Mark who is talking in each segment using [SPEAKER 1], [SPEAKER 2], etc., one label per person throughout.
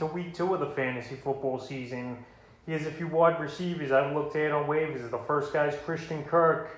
[SPEAKER 1] into week 2 of the fantasy football season. Here's a few wide receivers I've looked at on waivers. The first guy's Christian Kirk,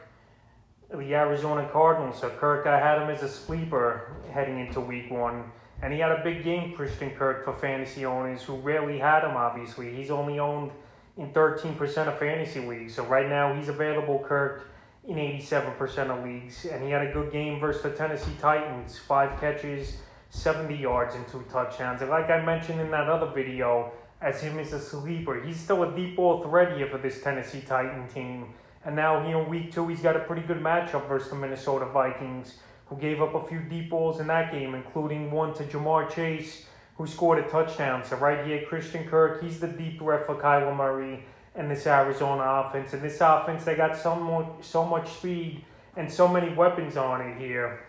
[SPEAKER 1] the Arizona Cardinals. So Kirk, I had him as a sleeper heading into week 1. And he had a big game, Christian Kirk, for fantasy owners who rarely had him, obviously. He's only owned in 13% of fantasy leagues. So right now he's available, Kirk, in 87% of leagues. And he had a good game versus the Tennessee Titans. 5 catches, 70 yards, and 2 touchdowns. And like I mentioned in that other video, as him as a sleeper, he's still a deep ball threat here for this Tennessee Titan team. And now here in week 2, he's got a pretty good matchup versus the Minnesota Vikings, who gave up a few deep balls in that game, including one to Jamar Chase, who scored a touchdown. So right here, Christian Kirk, he's the deep threat for Kyler Murray and this Arizona offense. And this offense, they got so much speed and so many weapons on it here.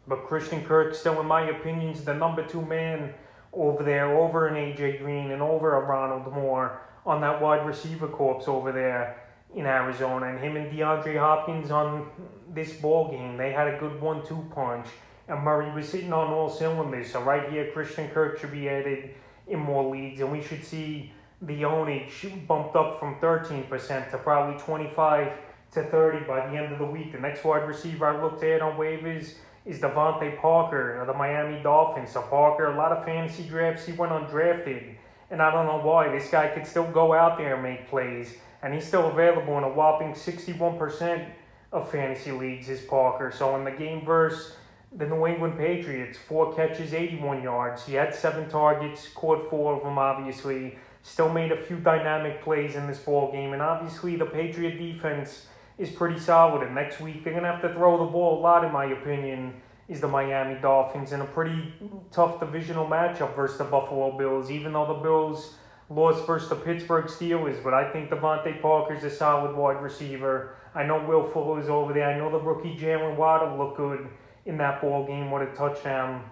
[SPEAKER 1] But Christian Kirk, still in my opinion, is the number 2 man over there, over an A.J. Green and over a Ronald Moore on that wide receiver corps over there in Arizona. And him and DeAndre Hopkins on this ball game, they had a good 1-2 punch. And Murray was hitting on all cylinders. So right here, Christian Kirk should be added in more leagues. And we should see the ownage bumped up from 13% to probably 25 to 30 by the end of the week. The next wide receiver I looked at on waivers is DeVante Parker of the Miami Dolphins. So Parker, a lot of fantasy drafts, he went undrafted. And I don't know why. This guy could still go out there and make plays. And he's still available in a whopping 61% of fantasy leagues is Parker. So in the game versus the New England Patriots, 4 catches, 81 yards. He had 7 targets, caught 4 of them, obviously. Still made a few dynamic plays in this ball game. And obviously the Patriot defense is pretty solid. And next week they're going to have to throw the ball a lot, in my opinion, is the Miami Dolphins in a pretty tough divisional matchup versus the Buffalo Bills, even though the Bills lost versus the Pittsburgh Steelers. But I think DeVante Parker's a solid wide receiver. I know Will Fuller's over there. I know the rookie Jalen Waddle looked good in that ball game with a touchdown.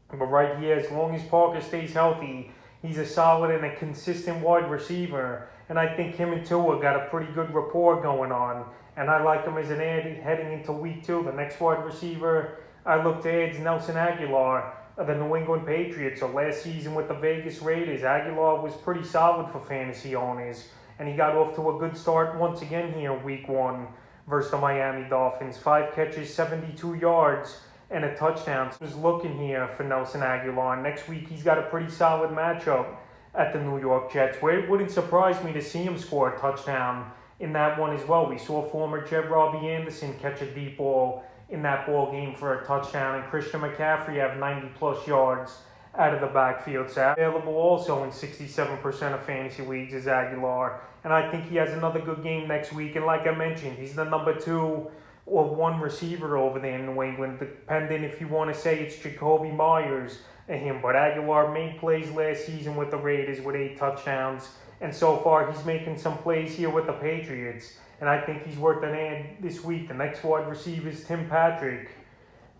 [SPEAKER 1] But right here, as long as Parker stays healthy, he's a solid and a consistent wide receiver. And I think him and Tua got a pretty good rapport going on. And I like him as an ad heading into week 2. The next wide receiver I looked at is Nelson Agholor of the New England Patriots. So last season with the Vegas Raiders, Agholor was pretty solid for fantasy owners. And he got off to a good start once again here in week 1 versus the Miami Dolphins. 5 catches, 72 yards, and a touchdown. So just looking here for Nelson Agholor. Next week, he's got a pretty solid matchup at the New York Jets, where it wouldn't surprise me to see him score a touchdown in that one as well. We saw former Jet Robbie Anderson catch a deep ball in that ball game for a touchdown, and Christian McCaffrey have 90-plus yards out of the backfield. So available also in 67% of fantasy leagues is Agholor. And I think he has another good game next week. And like I mentioned, he's the number 2 or 1 receiver over there in New England, depending if you want to say it's Jacoby Myers and him. But Agholor made plays last season with the Raiders with 8 touchdowns. And so far, he's making some plays here with the Patriots. And I think he's worth an ad this week. The next wide receiver is Tim Patrick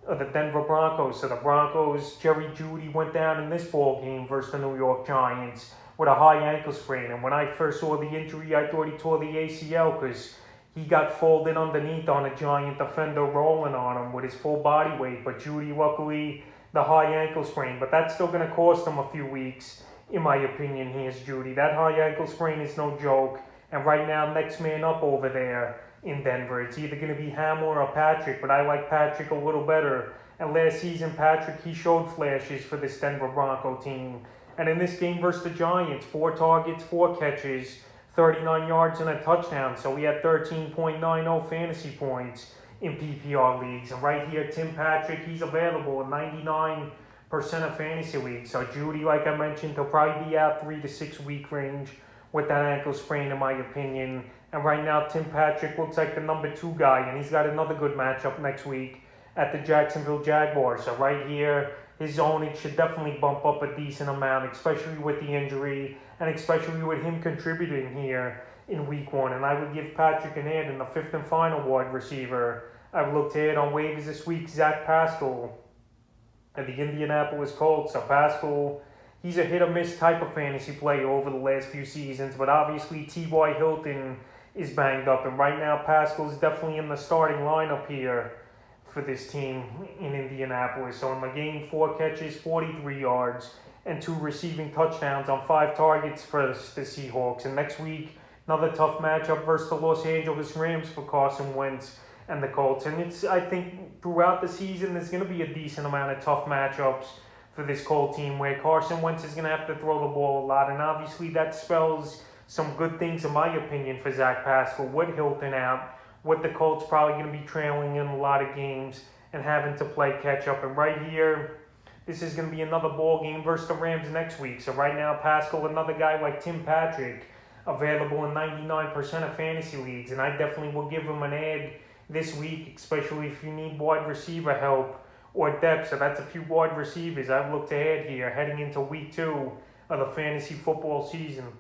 [SPEAKER 1] of the Denver Broncos. So the Broncos, Jerry Jeudy went down in this ball game versus the New York Giants with a high ankle sprain. And when I first saw the injury, I thought he tore the ACL because he got folded underneath on a Giant defender rolling on him with his full body weight. But Jeudy, luckily, the high ankle sprain. But that's still going to cost him a few weeks, in my opinion. Here's Jeudy. That high ankle sprain is no joke. And right now, next man up over there in Denver, it's either going to be Hamler or Patrick, but I like Patrick a little better. And last season, Patrick, he showed flashes for this Denver Bronco team. And in this game versus the Giants, 4 targets, 4 catches, 39 yards, and a touchdown. So we had 13.90 fantasy points in PPR leagues. And right here, Tim Patrick, he's available in 99% of fantasy leagues. So Jeudy, like I mentioned, he'll probably be out 3 to 6 week range with that ankle sprain, in my opinion. And right now, Tim Patrick looks like the number 2 guy, and he's got another good matchup next week at the Jacksonville Jaguars. So right here, his ownage should definitely bump up a decent amount, especially with the injury, and especially with him contributing here in week 1. And I would give Patrick an ad in the 5th and final wide receiver I've looked at on waivers this week, Zach Pascal of the Indianapolis Colts. So Pascal, he's a hit-or-miss type of fantasy player over the last few seasons, but obviously T.Y. Hilton is banged up, and right now Pascal's definitely in the starting lineup here for this team in Indianapolis. So in the game, 4 catches, 43 yards, and 2 receiving touchdowns on 5 targets for the Seahawks. And next week, another tough matchup versus the Los Angeles Rams for Carson Wentz and the Colts. And I think throughout the season, there's going to be a decent amount of tough matchups for this Colt team where Carson Wentz is going to have to throw the ball a lot. And obviously that spells some good things, in my opinion, for Zach Pascal. With Hilton out, with the Colts probably going to be trailing in a lot of games and having to play catch up. And right here, this is going to be another ball game versus the Rams next week. So right now, Pascal, another guy like Tim Patrick, available in 99% of fantasy leagues. And I definitely will give him an ad this week, especially if you need wide receiver help or depth. So that's a few wide receivers I've looked ahead here, heading into week 2 of the fantasy football season.